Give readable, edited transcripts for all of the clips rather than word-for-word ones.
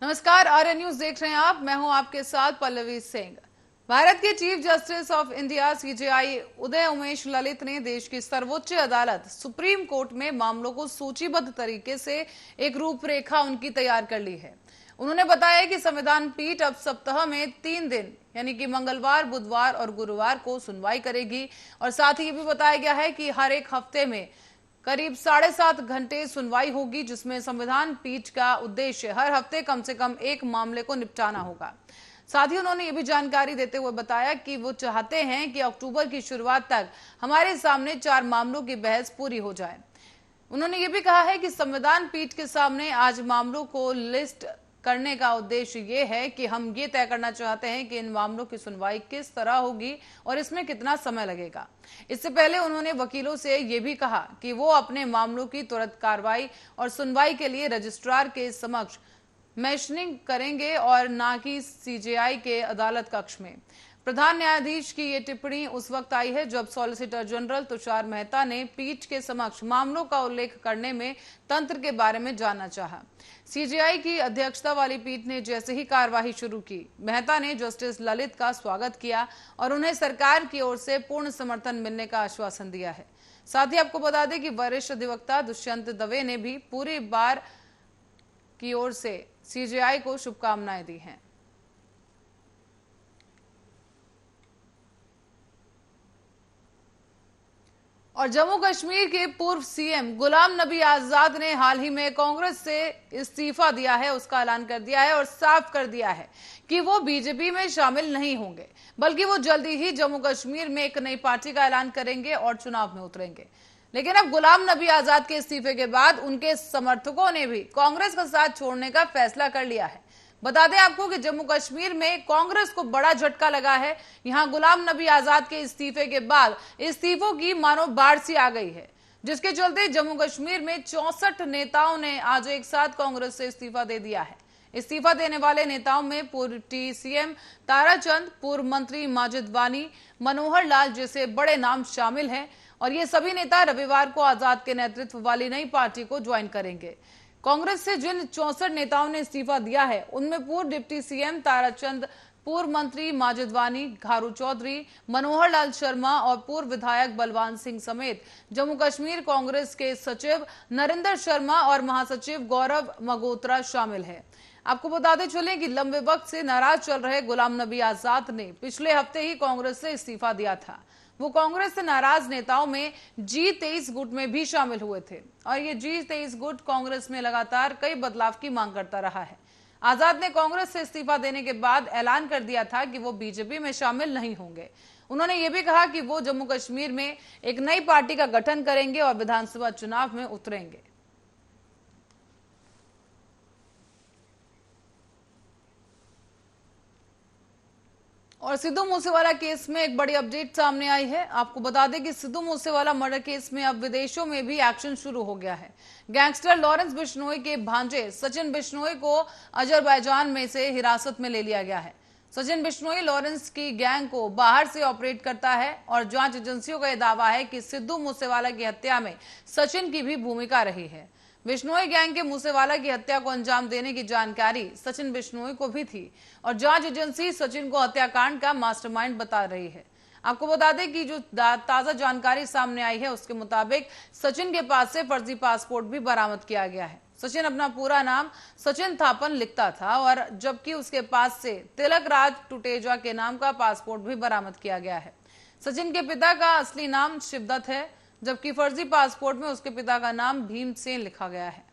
नमस्कार, आर्य न्यूज देख रहे हैं आप। मैं हूं आपके साथ पल्लवी सिंह। भारत के chief justice of India CJI Uday Umesh Lalit ने देश की सर्वोच्च अदालत सुप्रीम कोर्ट में मामलों को सूचीबद्ध तरीके से एक रूपरेखा उनकी तैयार कर ली है। उन्होंने बताया कि संविधान पीठ अब सप्ताह में 3 दिन यानी कि मंगलवार, बुधवार और गुरुवार को सुनवाई करेगी और साथ ही ये भी बताया गया है कि हर एक हफ्ते में करीब 7.5 घंटे सुनवाई होगी, जिसमें संविधान पीठ का उद्देश्य हर हफ्ते कम से कम एक मामले को निपटाना होगा। साथ ही उन्होंने ये भी जानकारी देते हुए बताया कि वो चाहते हैं कि अक्टूबर की शुरुआत तक हमारे सामने 4 मामलों की बहस पूरी हो जाए। उन्होंने ये भी कहा है कि संविधान पीठ के सामने आज मामलों को लिस्ट करने का उद्देश्य ये है कि हम ये तय करना चाहते हैं कि इन मामलों की सुनवाई किस तरह होगी और इसमें कितना समय लगेगा। इससे पहले उन्होंने वकीलों से ये भी कहा कि वो अपने मामलों की तुरंत कार्रवाई और सुनवाई के लिए रजिस्ट्रार के समक्ष मेंशनिंग करेंगे और ना कि सीजेआई के अदालत कक्ष में। प्रधान न्यायाधीश की ये टिप्पणी उस वक्त आई है जब सॉलिसिटर जनरल तुषार मेहता ने पीठ के समक्ष मामलों का उल्लेख करने में तंत्र के बारे में जानना चाहा। सीजेआई की अध्यक्षता वाली पीठ ने जैसे ही कार्यवाही शुरू की, मेहता ने जस्टिस ललित का स्वागत किया और उन्हें सरकार की ओर से पूर्ण समर्थन मिलने का आश्वासन दिया है। साथ ही आपको बता दें कि वरिष्ठ अधिवक्ता दुष्यंत दवे ने भी पूरी बार की ओर से सीजेआई को शुभकामनाएं दी हैं। और जम्मू कश्मीर के पूर्व सीएम गुलाम नबी आजाद ने हाल ही में कांग्रेस से इस्तीफा दिया है, उसका ऐलान कर दिया है और साफ कर दिया है कि वो बीजेपी में शामिल नहीं होंगे, बल्कि वो जल्दी ही जम्मू कश्मीर में एक नई पार्टी का ऐलान करेंगे और चुनाव में उतरेंगे। लेकिन अब गुलाम नबी आजाद के इस्तीफे के बाद उनके समर्थकों ने भी कांग्रेस का साथ छोड़ने का फैसला कर लिया है। बता दें आपको कि जम्मू कश्मीर में कांग्रेस को बड़ा झटका लगा है। यहां गुलाम नबी आजाद के इस्तीफे के बाद इस्तीफों की मानो बाढ़ सी आ गई है, जिसके चलते जम्मू कश्मीर में 64 नेताओं ने आज एक साथ कांग्रेस से इस्तीफा दे दिया है। इस्तीफा देने वाले नेताओं में पूर्व सीएम ताराचंद, पूर्व मंत्री माजिद वानी, मनोहर लाल जैसे बड़े नाम शामिल हैं और ये सभी नेता रविवार को आजाद के नेतृत्व वाली नई पार्टी को ज्वाइन करेंगे। कांग्रेस से जिन 64 नेताओं ने इस्तीफा दिया है, उनमें पूर्व डिप्टी सीएम ताराचंद, पूर्व मंत्री माजिद वानी, घारू चौधरी, मनोहर लाल शर्मा और पूर्व विधायक बलवान सिंह समेत जम्मू कश्मीर कांग्रेस के सचिव नरेंद्र शर्मा और महासचिव गौरव मगोत्रा शामिल है। आपको बताते चलें कि लंबे वक्त से नाराज चल रहे गुलाम नबी आजाद ने पिछले हफ्ते ही कांग्रेस से इस्तीफा दिया था। वो कांग्रेस से नाराज नेताओं में G23 गुट में भी शामिल हुए थे और ये G23 गुट कांग्रेस में लगातार कई बदलाव की मांग करता रहा है। आजाद ने कांग्रेस से इस्तीफा देने के बाद ऐलान कर दिया था कि वो बीजेपी में शामिल नहीं होंगे। उन्होंने ये भी कहा कि वो जम्मू कश्मीर में एक नई पार्टी का गठन करेंगे और विधानसभा चुनाव में उतरेंगे। और सिद्धू मूसेवाला केस में एक बड़ी अपडेट सामने आई है। आपको बता दें कि सिद्धू मूसेवाला मर्डर केस में अब विदेशों में भी एक्शन शुरू हो गया है। गैंगस्टर लॉरेंस बिश्नोई के भांजे सचिन बिश्नोई को अजरबैजान में से हिरासत में ले लिया गया है। सचिन बिश्नोई लॉरेंस की गैंग को बाहर से ऑपरेट करता है और जांच एजेंसियों का यह दावा है कि सिद्धू मूसेवाला की हत्या में सचिन की भी भूमिका रही है। बिश्नोई गैंग के मूसेवाला की हत्या को अंजाम देने की जानकारी सचिन बिश्नोई को भी थी और जांच एजेंसी सचिन को हत्याकांड का मास्टरमाइंड बता रही है। आपको बता दें कि जो ताजा जानकारी सामने आई है, उसके मुताबिक सचिन के पास से फर्जी पासपोर्ट भी बरामद किया गया है। सचिन अपना पूरा नाम सचिन थापन लिखता था और जबकि उसके पास से तिलक राज टुटेजा के नाम का पासपोर्ट भी बरामद किया गया है। सचिन के पिता का असली नाम शिवदत्त है, जबकि फर्जी पासपोर्ट में उसके पिता का नाम भीमसेन लिखा गया है।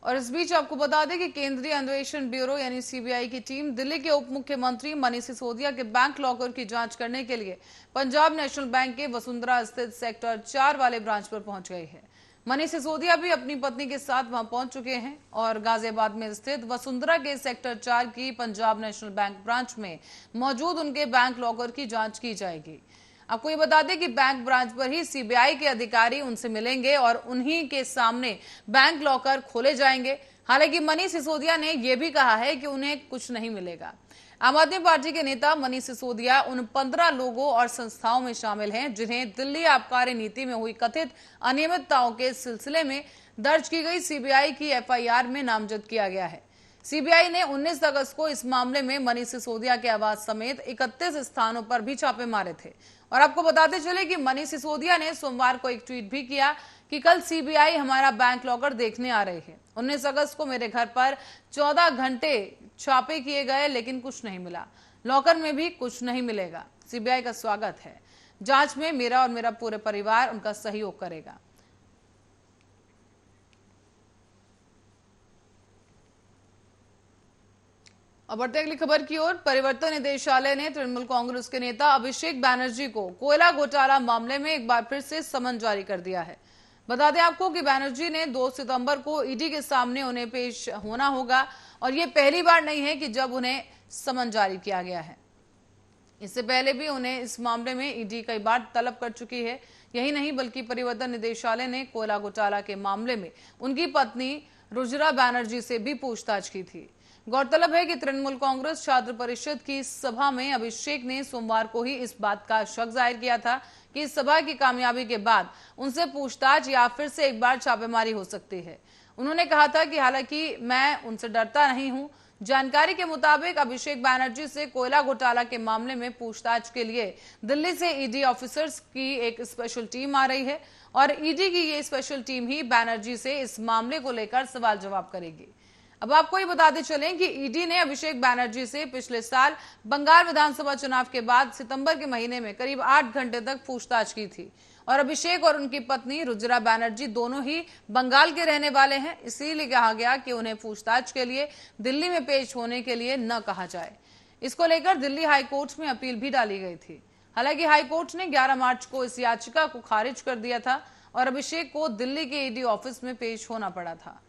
और इस बीच आपको बता दें कि केंद्रीय अन्वेषण ब्यूरो यानी सीबीआई की टीम दिल्ली के उप मुख्यमंत्री मनीष सिसोदिया के बैंक लॉकर की जांच करने के लिए पंजाब नेशनल बैंक के वसुंधरा स्थित सेक्टर 4 वाले ब्रांच पर पहुंच गई है। मनीष सिसोदिया भी अपनी पत्नी के साथ वहां पहुंच चुके हैं और गाजियाबाद में स्थित वसुंधरा के सेक्टर 4 की पंजाब नेशनल बैंक ब्रांच में मौजूद उनके बैंक लॉकर की जांच की जाएगी। आपको ये बता दें कि बैंक ब्रांच पर ही सीबीआई के अधिकारी उनसे मिलेंगे और उन्हीं के सामने बैंक लॉकर खोले जाएंगे। हालांकि मनीष सिसोदिया ने यह भी कहा है कि उन्हें कुछ नहीं मिलेगा। आम आदमी पार्टी के नेता मनीष सिसोदिया उन 15 लोगों और संस्थाओं में शामिल हैं जिन्हें दिल्ली आबकारी नीति में हुई कथित अनियमितताओं के सिलसिले में दर्ज की गई सीबीआई की एफआईआर में नामजद किया गया है। सीबीआई ने 19 अगस्त को इस मामले में मनीष सिसोदिया के आवास समेत 31 स्थानों पर भी छापे मारे थे। और आपको बताते चले कि मनीष सिसोदिया ने सोमवार को एक ट्वीट भी किया कि कल सीबीआई हमारा बैंक लॉकर देखने आ रही है। 19 अगस्त को मेरे घर पर 14 घंटे छापे किए गए लेकिन कुछ नहीं मिला। लॉकर में भी कुछ नहीं मिलेगा। सीबीआई का स्वागत है। जांच में मेरा और मेरा पूरे परिवार उनका सहयोग करेगा। अब बढ़ते अगली खबर की ओर। परिवर्तन निदेशालय ने तृणमूल कांग्रेस के नेता अभिषेक बैनर्जी को कोयला घोटाला मामले में एक बार फिर से समन जारी कर दिया है। बता दें आपको कि बैनर्जी ने 2 सितंबर को ईडी के सामने उन्हें पेश होना होगा और ये पहली बार नहीं है कि जब उन्हें समन जारी किया गया है। इससे पहले भी उन्हें इस मामले में ईडी कई बार तलब कर चुकी है। यही नहीं बल्कि परिवर्तन निदेशालय ने कोयला घोटाला के मामले में उनकी पत्नी रुजिरा बैनर्जी से भी पूछताछ की थी। गौरतलब है कि तृणमूल कांग्रेस छात्र परिषद की सभा में अभिषेक ने सोमवार को ही इस बात का शक जाहिर किया था कि इस सभा की कामयाबी के बाद उनसे पूछताछ या फिर से एक बार छापेमारी हो सकती है। उन्होंने कहा था कि हालांकि मैं उनसे डरता नहीं हूं। जानकारी के मुताबिक अभिषेक बैनर्जी से कोयला घोटाला के मामले में पूछताछ के लिए दिल्ली से ईडी ऑफिसर्स की एक स्पेशल टीम आ रही है और ईडी की ये स्पेशल टीम ही बैनर्जी से इस मामले को लेकर सवाल जवाब करेगी। अब आपको ये बताते चलें कि ईडी ने अभिषेक बैनर्जी से पिछले साल बंगाल विधानसभा चुनाव के बाद सितंबर के महीने में करीब 8 घंटे तक पूछताछ की थी और अभिषेक और उनकी पत्नी रुजिरा बैनर्जी दोनों ही बंगाल के रहने वाले हैं। इसीलिए कहा गया कि उन्हें पूछताछ के लिए दिल्ली में पेश होने के लिए न कहा जाए। इसको लेकर दिल्ली हाईकोर्ट में अपील भी डाली गई थी। हालांकि हाईकोर्ट ने 11 मार्च को इस याचिका को खारिज कर दिया था और अभिषेक को दिल्ली के ईडी ऑफिस में पेश होना पड़ा था।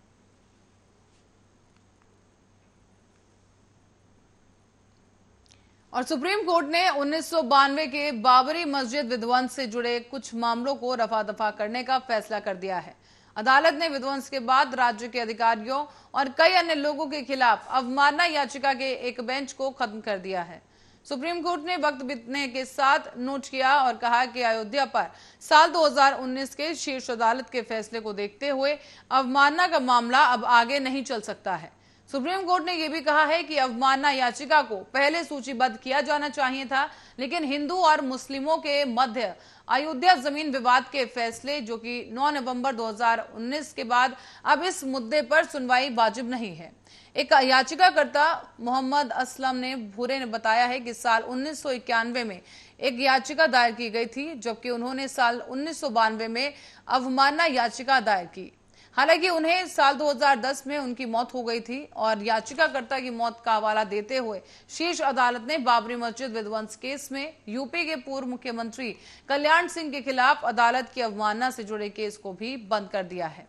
और सुप्रीम कोर्ट ने 1992 के बाबरी मस्जिद विध्वंस से जुड़े कुछ मामलों को रफा दफा करने का फैसला कर दिया है। अदालत ने विध्वंस के बाद राज्य के अधिकारियों और कई अन्य लोगों के खिलाफ अवमानना याचिका के एक बेंच को खत्म कर दिया है। सुप्रीम कोर्ट ने वक्त बीतने के साथ नोट किया और कहा कि अयोध्या पर साल 2019 के शीर्ष अदालत के फैसले को देखते हुए अवमानना का मामला अब आगे नहीं चल सकता है। सुप्रीम कोर्ट ने यह भी कहा है कि अवमानना याचिका को पहले सूचीबद्ध किया जाना चाहिए था, लेकिन हिंदू और मुस्लिमों के मध्य अयोध्या जमीन विवाद के फैसले जो कि 9 नवंबर 2019 के बाद अब इस मुद्दे पर सुनवाई वाजिब नहीं है। एक याचिकाकर्ता मोहम्मद असलम ने भूरे ने बताया है कि साल 1991 में एक याचिका दायर की गई थी, जबकि उन्होंने साल 1992 में अवमानना याचिका दायर की। हालांकि उन्हें साल 2010 में उनकी मौत हो गई थी और याचिकाकर्ता की मौत का हवाला देते हुए शीर्ष अदालत ने बाबरी मस्जिद विध्वंस केस में यूपी के पूर्व मुख्यमंत्री कल्याण सिंह के खिलाफ अदालत की अवमानना से जुड़े केस को भी बंद कर दिया है।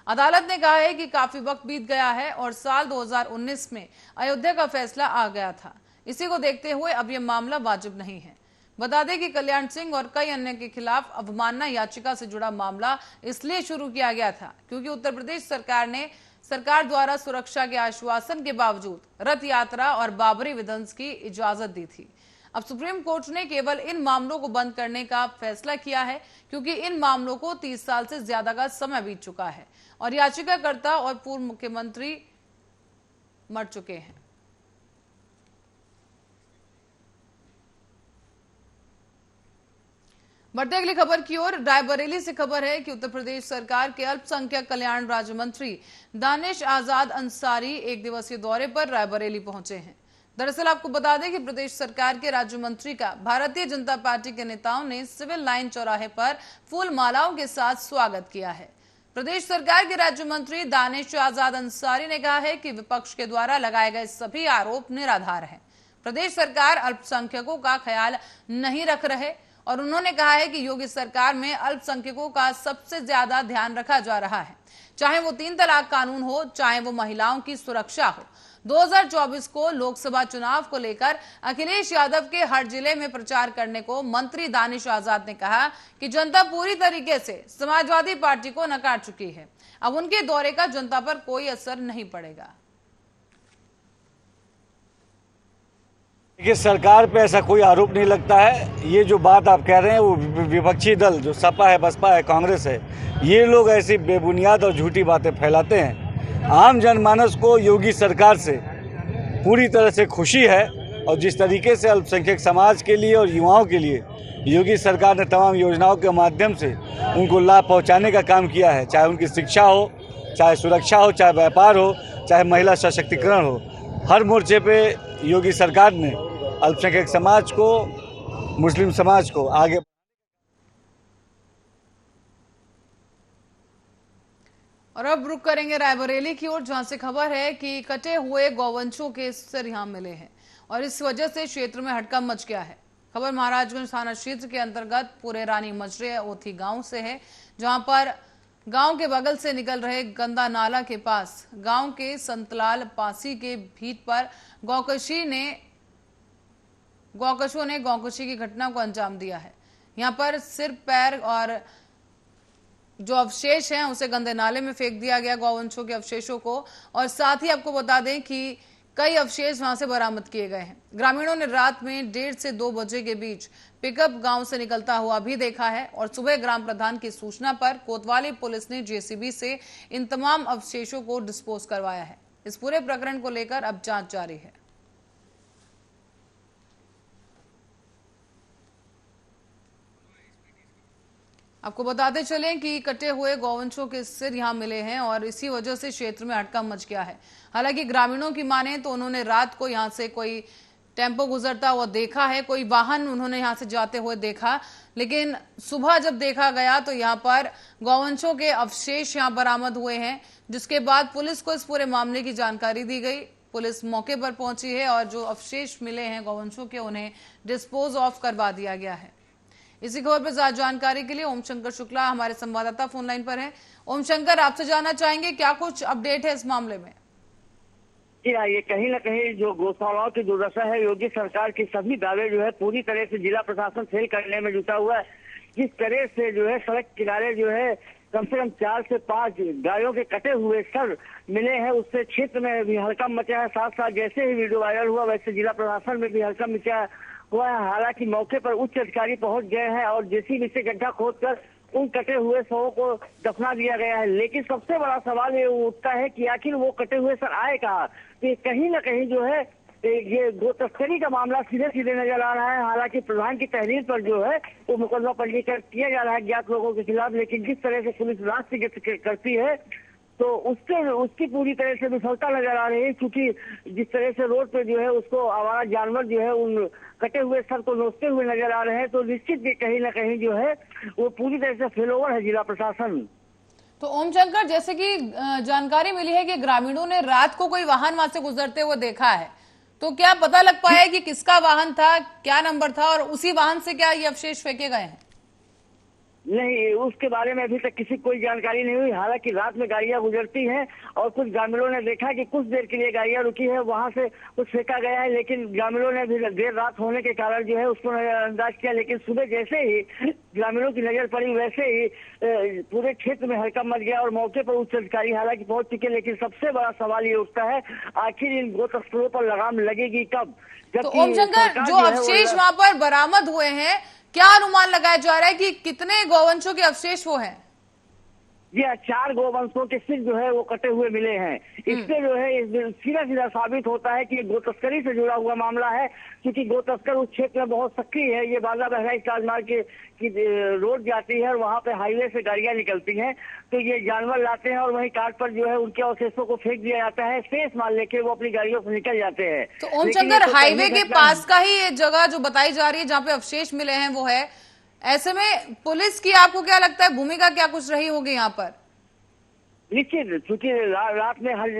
अदालत ने कहा है कि काफी वक्त बीत गया है और साल 2019 में अयोध्या का फैसला आ गया था। इसी को देखते हुए अब यह मामला वाजिब नहीं है। बता दें कि कल्याण सिंह और कई अन्य के खिलाफ अवमानना याचिका से जुड़ा मामला इसलिए शुरू किया गया था क्योंकि उत्तर प्रदेश सरकार द्वारा सुरक्षा के आश्वासन के बावजूद रथ यात्रा और बाबरी विध्वंस की इजाजत दी थी। अब सुप्रीम कोर्ट ने केवल इन मामलों को बंद करने का फैसला किया है क्योंकि इन मामलों को 30 साल से ज्यादा का समय बीत चुका है और याचिकाकर्ता और पूर्व मुख्यमंत्री मर चुके हैं। बढ़ते अगली खबर की ओर। रायबरेली से खबर है कि उत्तर प्रदेश सरकार के अल्पसंख्यक कल्याण राज्य मंत्री दानिश आजाद अंसारी एक दिवसीय दौरे पर रायबरेली पहुंचे हैं। दरअसल आपको बता दें कि प्रदेश सरकार के राज्य मंत्री का भारतीय जनता पार्टी के नेताओं ने सिविल लाइन चौराहे पर फूल मालाओं के साथ स्वागत किया है। प्रदेश सरकार के राज्य मंत्री दानिश आजाद अंसारी ने कहा है कि विपक्ष के द्वारा लगाए गए सभी आरोप निराधार हैं। प्रदेश सरकार अल्पसंख्यकों का ख्याल नहीं रख रहे और उन्होंने कहा है कि योगी सरकार में अल्पसंख्यकों का सबसे ज्यादा ध्यान रखा जा रहा है, चाहे वो 3 तलाक कानून हो, चाहे वो महिलाओं की सुरक्षा हो। 2024 को लोकसभा चुनाव को लेकर अखिलेश यादव के हर जिले में प्रचार करने को मंत्री दानिश आजाद ने कहा कि जनता पूरी तरीके से समाजवादी पार्टी को नकार चुकी है। अब उनके दौरे का जनता पर कोई असर नहीं पड़ेगा। देखिए, सरकार पे ऐसा कोई आरोप नहीं लगता है। ये जो बात आप कह रहे हैं वो विपक्षी दल जो सपा है, बसपा है, कांग्रेस है, ये लोग ऐसी बेबुनियाद और झूठी बातें फैलाते हैं। आम जनमानस को योगी सरकार से पूरी तरह से खुशी है और जिस तरीके से अल्पसंख्यक समाज के लिए और युवाओं के लिए योगी सरकार ने तमाम योजनाओं के माध्यम से उनको लाभ पहुंचाने का काम किया है, चाहे उनकी शिक्षा हो, चाहे सुरक्षा हो, चाहे व्यापार हो, चाहे महिला सशक्तिकरण हो, हर मोर्चे पे योगी सरकार ने अल्पसंख्यक समाज को, मुस्लिम समाज को आगे। और अब रुक करेंगे रायबरेली की ओर, जहां से खबर है कि कटे हुए गौवंशों के सिर यहां मिले हैं और इस वजह से क्षेत्र में हड़कंप मच गया है। खबर महाराजगंज थाना क्षेत्र के अंतर्गत पूरे रानी मजरे ओथी गांव से है, जहां पर गांव के बगल से निकल रहे गंदा नाला के पास गांव के संतलाल पासी के भीत पर गौकशों ने गौकशी की घटना को अंजाम दिया है। यहां पर सिर, पैर और जो अवशेष हैं उसे गंदे नाले में फेंक दिया गया, गौवंशों के अवशेषों को। और साथ ही आपको बता दें कि कई अवशेष वहां से बरामद किए गए हैं। ग्रामीणों ने रात में 1:30 से 2 बजे के बीच पिकअप गांव से निकलता हुआ भी देखा है और सुबह ग्राम प्रधान की सूचना पर कोतवाली पुलिस ने जेसीबी से इन तमाम अवशेषों को डिस्पोज करवाया है। इस पूरे प्रकरण को लेकर अब जांच जारी है। आपको बताते चलें कि कटे हुए गौवंशों के सिर यहां मिले हैं और इसी वजह से क्षेत्र में हड़कंप मच गया है। हालांकि ग्रामीणों की माने तो उन्होंने रात को यहां से कोई टेम्पो गुजरता हुआ देखा है, कोई वाहन उन्होंने यहां से जाते हुए देखा, लेकिन सुबह जब देखा गया तो यहां पर गौवंशों के अवशेष यहां बरामद हुए हैं, जिसके बाद पुलिस को इस पूरे मामले की जानकारी दी गई। पुलिस मौके पर पहुंची है और जो अवशेष मिले हैं गौवंशों के उन्हें डिस्पोज ऑफ करवा दिया गया है। इसी खबर पर ज्यादा जानकारी के लिए ओम शंकर शुक्ला हमारे संवाददाता फोन लाइन पर हैं। ओम शंकर, आपसे जानना चाहेंगे क्या कुछ अपडेट है इस मामले में? जी हाँ, ये कहीं ना कहीं जो गौशालाओं की दुर्दशा है, योगी सरकार के सभी दावे जो है पूरी तरह से जिला प्रशासन फेल करने में जुटा हुआ है। जिस तरह से जो है सड़क किनारे जो है कम से कम 4 से 5 गायों के कटे हुए सर मिले हैं, उससे क्षेत्र में भी हड़कंप मचा है। साथ साथ जैसे ही वीडियो वायरल हुआ वैसे जिला प्रशासन में भी हड़कंप मचा हुआ है। हालांकि मौके पर उच्च अधिकारी पहुंच गए हैं और जेसीबी से गड्ढा खोदकर उन कटे हुए शवों को दफना दिया गया है। लेकिन सबसे बड़ा सवाल ये उठता है कि आखिर वो कटे हुए सर आए कहाँ? तो कहीं ना कहीं जो है ये गो तस्करी का मामला सीधे सीधे नजर आ रहा है। हालांकि प्रधान की तहरीर पर जो है वो मुकदमा पंजीकृत किया जा रहा है ज्ञात लोगों के खिलाफ, लेकिन जिस तरह से पुलिस रास्ते करती है तो उसकी पूरी तरह से विफलता नजर आ रही है, क्योंकि जिस तरह से रोड पे जो है उसको आवारा जानवर जो है उन कटे हुए सर को नोचते हुए नजर आ रहे हैं, तो निश्चित कहीं ना कहीं जो है वो पूरी तरह से फेलओवर है जिला प्रशासन। तो ओम शंकर, जैसे कि जानकारी मिली है कि ग्रामीणों ने रात को कोई वाहन वहां से गुजरते हुए देखा है, तो क्या पता लग पाया कि किसका वाहन था, क्या नंबर था और उसी वाहन से क्या ये अवशेष फेंके गए हैं? नहीं, उसके बारे में अभी तक किसी कोई जानकारी नहीं हुई। हालांकि रात में गाड़ियां गुजरती हैं और कुछ ग्रामीणों ने देखा कि कुछ देर के लिए गाड़ियां रुकी है, वहां से कुछ फेंका गया है, लेकिन ग्रामीणों ने भी देर रात होने के कारण जो है उसको नजरअंदाज किया। लेकिन सुबह जैसे ही ग्रामीणों की नजर पड़ी वैसे ही पूरे क्षेत्र में हड़कंप मच गया और मौके पर उच्च अधिकारी हालांकि पहुंच चुके। लेकिन सबसे बड़ा सवाल ये उठता है आखिर इन गो तस्करों पर लगाम लगेगी कब? तो ओम शंकर, जो अवशेष वहां पर बरामद हुए हैं, क्या अनुमान लगाया जा रहा है कि कितने गौवंशों के अवशेष वो हैं? जी, 4 गौवंशों के सिर जो है वो कटे हुए मिले हैं। इससे जो है सीधा सीधा साबित होता है कि ये गो तस्करी से जुड़ा हुआ मामला है, क्योंकि गो तस्कर उस क्षेत्र में बहुत सक्रिय है। ये बांदा बहराइच राजमार्ग की रोड जाती है और वहाँ पे हाईवे से गाड़ियां निकलती हैं, तो ये जानवर लाते हैं और वहीं काट पर जो है उनके अवशेषों को फेंक दिया जाता है। शेष माल लेके वो अपनी गाड़ियों से निकल जाते हैं। तो ओम शंकर, हाईवे के पास का ही ये जगह जो बताई जा रही है जहाँ पे अवशेष मिले हैं वो है, ऐसे में पुलिस की आपको क्या लगता है भूमिका क्या कुछ रही होगी यहाँ पर? निश्चित, क्योंकि रात में हर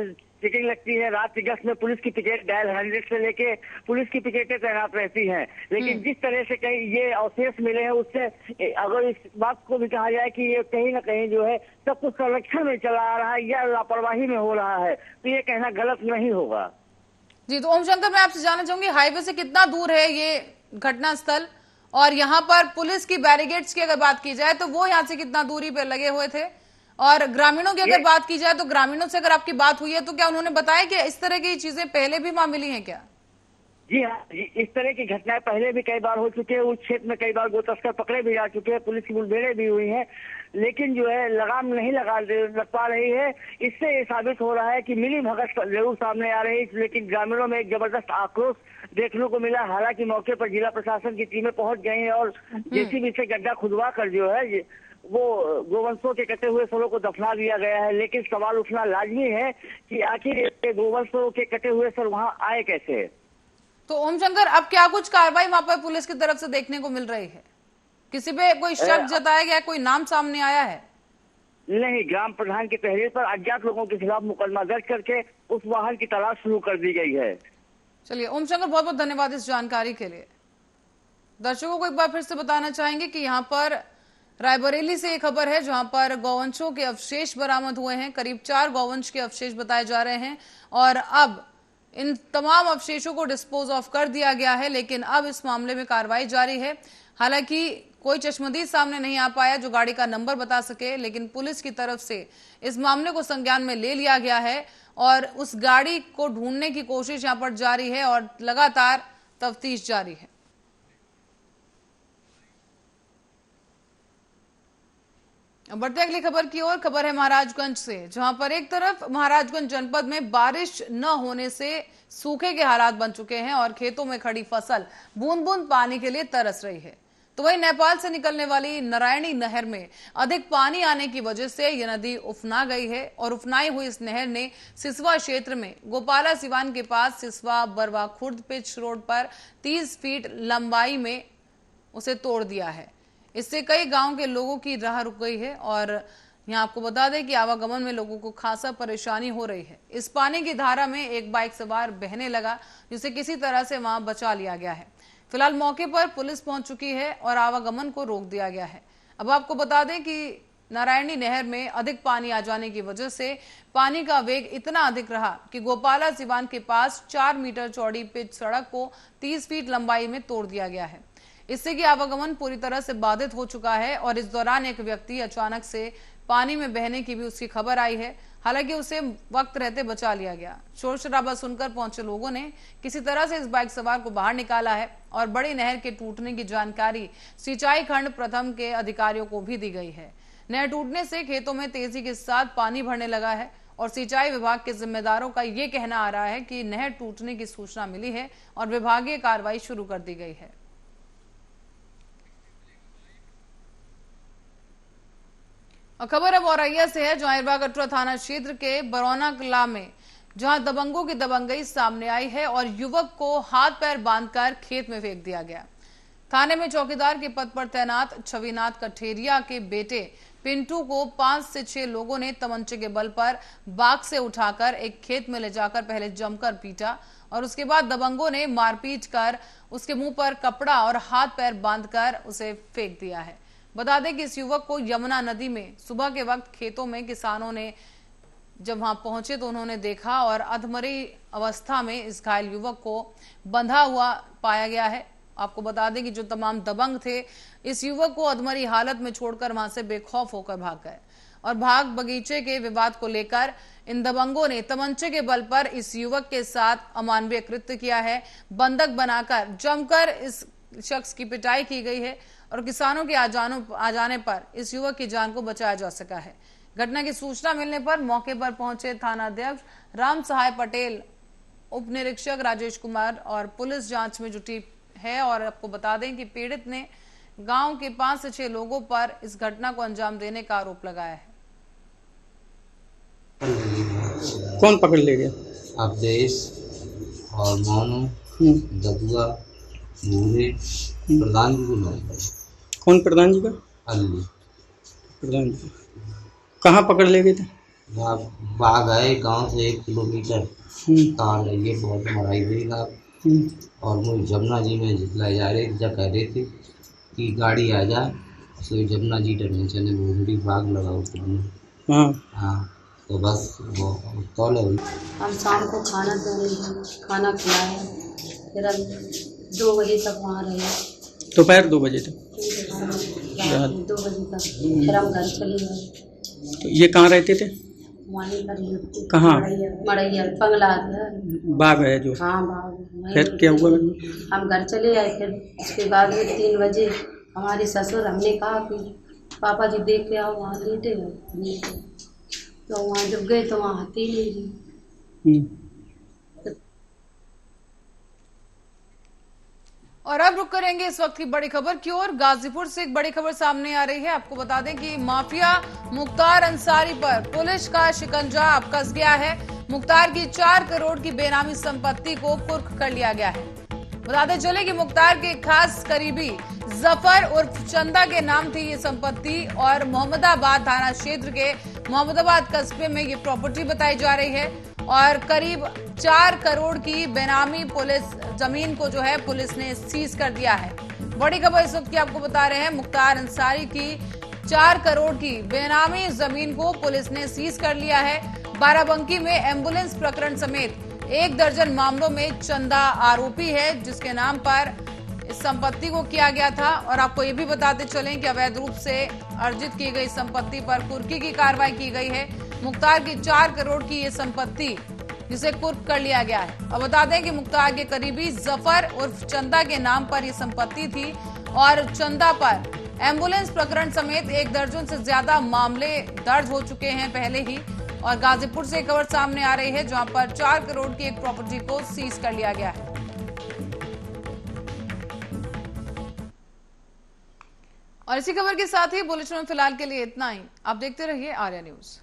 चेकिंग लगती है, रात की गश्त में पुलिस की पिकेट डायल 100 से लेके पुलिस की पिकेटें तैनात रहती हैं। लेकिन जिस तरह से कहीं ये अवशेष मिले हैं उससे अगर इस बात को भी कहा जाए कि ये कहीं ना कहीं जो है सब कुछ संरक्षण में चला आ रहा है या लापरवाही में हो रहा है, तो ये कहना गलत नहीं होगा। जी, तो ओम शंकर, मैं आपसे जानना चाहूंगी हाईवे से कितना दूर है ये घटना स्थल, और यहाँ पर पुलिस की बैरिकेड्स की अगर बात की जाए तो वो यहाँ से कितना दूरी पर लगे हुए थे? और ग्रामीणों की अगर बात की जाए तो ग्रामीणों से अगर आपकी बात हुई है तो क्या उन्होंने बताया कि इस तरह की चीजें पहले भी वहां मिली हैं क्या? जी हाँ जी, इस तरह की घटनाएं पहले भी कई बार हो चुकी है। उस क्षेत्र में कई बार गो तस्कर पकड़े भी जा चुके हैं, पुलिस की मुठभेड़ें भी हुई हैं, लेकिन जो है लगाम नहीं लग पा रही है। इससे ये साबित हो रहा है कि मिली भगत जरूर सामने आ रही है, लेकिन ग्रामीणों में एक जबरदस्त आक्रोश देखने को मिला। हालांकि मौके पर जिला प्रशासन की टीमें पहुंच गई हैं और जेसीबी से गड्ढा खुदवा कर जो है वो गोवंशों के कटे हुए सरों को दफना दिया गया है। लेकिन सवाल उठना लाजमी है कि आखिर गोवंशों के कटे हुए सर वहां आए कैसे। तो ओम शंकर, अब क्या कुछ कार्रवाई वहां पर पुलिस की तरफ से देखने को मिल रही है? किसी पे कोई शक जताया गया, कोई नाम सामने आया है? नहीं, ग्राम प्रधान की तहरीर पर अज्ञात लोगों के खिलाफ मुकदमा दर्ज करके उस वाहन की तलाश शुरू कर दी गई है। चलिए ओम शंकर, बहुत बहुत धन्यवाद इस जानकारी के लिए। दर्शकों को एक बार फिर से बताना चाहेंगे कि यहाँ पर रायबरेली से एक खबर है जहां पर गौवंशों के अवशेष बरामद हुए हैं। करीब 4 गौवंश के अवशेष बताए जा रहे हैं और अब इन तमाम अवशेषों को डिस्पोज ऑफ कर दिया गया है, लेकिन अब इस मामले में कार्रवाई जारी है। हालांकि कोई चश्मदीद सामने नहीं आ पाया जो गाड़ी का नंबर बता सके, लेकिन पुलिस की तरफ से इस मामले को संज्ञान में ले लिया गया है और उस गाड़ी को ढूंढने की कोशिश यहां पर जारी है और लगातार तफ्तीश जारी है। बढ़ते अगली खबर की ओर। खबर है महाराजगंज से, जहां पर एक तरफ महाराजगंज जनपद में बारिश न होने से सूखे के हालात बन चुके हैं और खेतों में खड़ी फसल बूंद बूंद पानी के लिए तरस रही है, तो वहीं नेपाल से निकलने वाली नारायणी नहर में अधिक पानी आने की वजह से यह नदी उफना गई है और उफनाई हुई इस नहर ने सिसवा क्षेत्र में गोपाला सिवान के पास सिसवा बरवा खुर्द पिच रोड पर 30 फीट लंबाई में उसे तोड़ दिया है। इससे कई गांव के लोगों की राह रुक गई है और यहाँ आपको बता दें कि आवागमन में लोगों को खासा परेशानी हो रही है। इस पानी की धारा में एक बाइक सवार बहने लगा, जिसे किसी तरह से वहां बचा लिया गया है। फिलहाल मौके पर पुलिस पहुंच चुकी है और आवागमन को रोक दिया गया है। अब आपको बता दें कि नारायणी नहर में अधिक पानी आ जाने की वजह से पानी का वेग इतना अधिक रहा कि गोपाला सिवान के पास 4 मीटर चौड़ी पिच सड़क को 30 फीट लंबाई में तोड़ दिया गया है। इससे कि आवागमन पूरी तरह से बाधित हो चुका है और इस दौरान एक व्यक्ति अचानक से पानी में बहने की भी उसकी खबर आई है। हालांकि उसे वक्त रहते बचा लिया गया। शोर शराबा सुनकर पहुंचे लोगों ने किसी तरह से इस बाइक सवार को बाहर निकाला है और बड़ी नहर के टूटने की जानकारी सिंचाई खंड प्रथम के अधिकारियों को भी दी गई है। नहर टूटने से खेतों में तेजी के साथ पानी भरने लगा है और सिंचाई विभाग के जिम्मेदारों का ये कहना आ रहा है कि नहर टूटने की सूचना मिली है और विभागीय कार्रवाई शुरू कर दी गई है। खबर अब औरैया से है, जहां इरवा कटरा थाना क्षेत्र के बरौना कला में जहां दबंगों की दबंगई सामने आई है और युवक को हाथ पैर बांधकर खेत में फेंक दिया गया। थाने में चौकीदार के पद पर तैनात छविनाथ कठेरिया के बेटे पिंटू को 5 से 6 लोगों ने तमंचे के बल पर बाग से उठाकर एक खेत में ले जाकर पहले जमकर पीटा और उसके बाद दबंगों ने मारपीट कर उसके मुंह पर कपड़ा और हाथ पैर बांधकर उसे फेंक दिया है। बता दें कि इस युवक को यमुना नदी में सुबह के वक्त खेतों में किसानों ने जब वहां पहुंचे तो उन्होंने देखा और अधमरी अवस्था में इस घायल युवक को बंधा हुआ पाया गया है। आपको बता दें कि जो तमाम दबंग थे इस युवक को अधमरी हालत में छोड़कर वहां से बेखौफ होकर भाग गए और भाग बगीचे के विवाद को लेकर इन दबंगों ने तमंचे के बल पर इस युवक के साथ अमानवीय कृत्य किया है। बंधक बनाकर जमकर इस शख्स की पिटाई की गई है और किसानों के आ जाने पर इस युवक की जान को बचाया जा सका है। घटना की सूचना मिलने पर मौके पर पहुंचे थाना अध्यक्ष राम सहाय पटेल, उप निरीक्षक राजेश कुमार और पुलिस जांच में जुटी है। और आपको बता दें कि पीड़ित ने गांव के 5 से 6 लोगों पर इस घटना को अंजाम देने का आरोप लगाया है। कौन पकड़ ले गया? अवधेश और मोनू, दबुआ, भूरे, प्रधान जी को। कौन प्रधान जी का? अल्ली प्रधान जी। कहाँ पकड़ ले गए थे? बाग आए गांव से 1 किलोमीटर तार लगे, बहुत मराई हुई था और मुझे जमुना जी में जितला जा रहे जब कह रहे थे कि गाड़ी आ जा, तो जमुना जी डरने चले बूढ़ी बाग लगा उसमें। हाँ, तो बस वो तौले हुई। हम शाम को खाना खाना खिलाए, फिर 2 बजे तक वहाँ रहे। दोपहर 2 बजे तक? 2 बजे तक फिर हम घर चले गए। तो ये कहाँ रहते थे? वहीं पर लिपटी। कहाँ? मड़ैया बंगला है। बाग है जो? हाँ बाग। फिर क्या हुआ? हम घर चले आए, फिर उसके बाद में 3 बजे हमारे ससुर, हमने कहा कि पापा जी देख के आओ, वहाँ लेटे हैं। तो वहाँ जब गए तो वहाँ आती नहीं जी। और अब रुक करेंगे इस वक्त की बड़ी खबर की ओर। गाजीपुर से एक बड़ी खबर सामने आ रही है। आपको बता दें कि माफिया मुख्तार अंसारी पर पुलिस का शिकंजा अब कस गया है। मुख्तार की 4 करोड़ की बेनामी संपत्ति को कुर्क कर लिया गया है। बताते चले कि मुख्तार के खास करीबी जफर उर्फ चंदा के नाम थी ये संपत्ति और मोहम्मदाबाद थाना क्षेत्र के मोहम्मदाबाद कस्बे में ये प्रॉपर्टी बताई जा रही है और करीब 4 करोड़ की बेनामी पुलिस जमीन को जो है पुलिस ने सीज कर दिया है। बड़ी खबर इस वक्त की आपको बता रहे हैं, मुख्तार अंसारी की 4 करोड़ की बेनामी जमीन को पुलिस ने सीज कर लिया है। बाराबंकी में एम्बुलेंस प्रकरण समेत 1 दर्जन मामलों में चंदा आरोपी है जिसके नाम पर इस संपत्ति को किया गया था। और आपको ये भी बताते चलें कि अवैध रूप से अर्जित की गई संपत्ति पर कुर्की की कार्रवाई की गई है। मुख्तार की 4 करोड़ की ये संपत्ति जिसे कुर्क कर लिया गया है। अब बता दें कि मुख्तार के करीबी जफर उर्फ चंदा के नाम पर यह संपत्ति थी और चंदा पर एम्बुलेंस प्रकरण समेत 1 दर्जन से ज्यादा मामले दर्ज हो चुके हैं पहले ही। और गाजीपुर से खबर सामने आ रही है जहां पर 4 करोड़ की एक प्रॉपर्टी को सीज कर लिया गया है। और इसी खबर के साथ ही बुलेटिन में फिलहाल के लिए इतना ही। आप देखते रहिए आर्या न्यूज।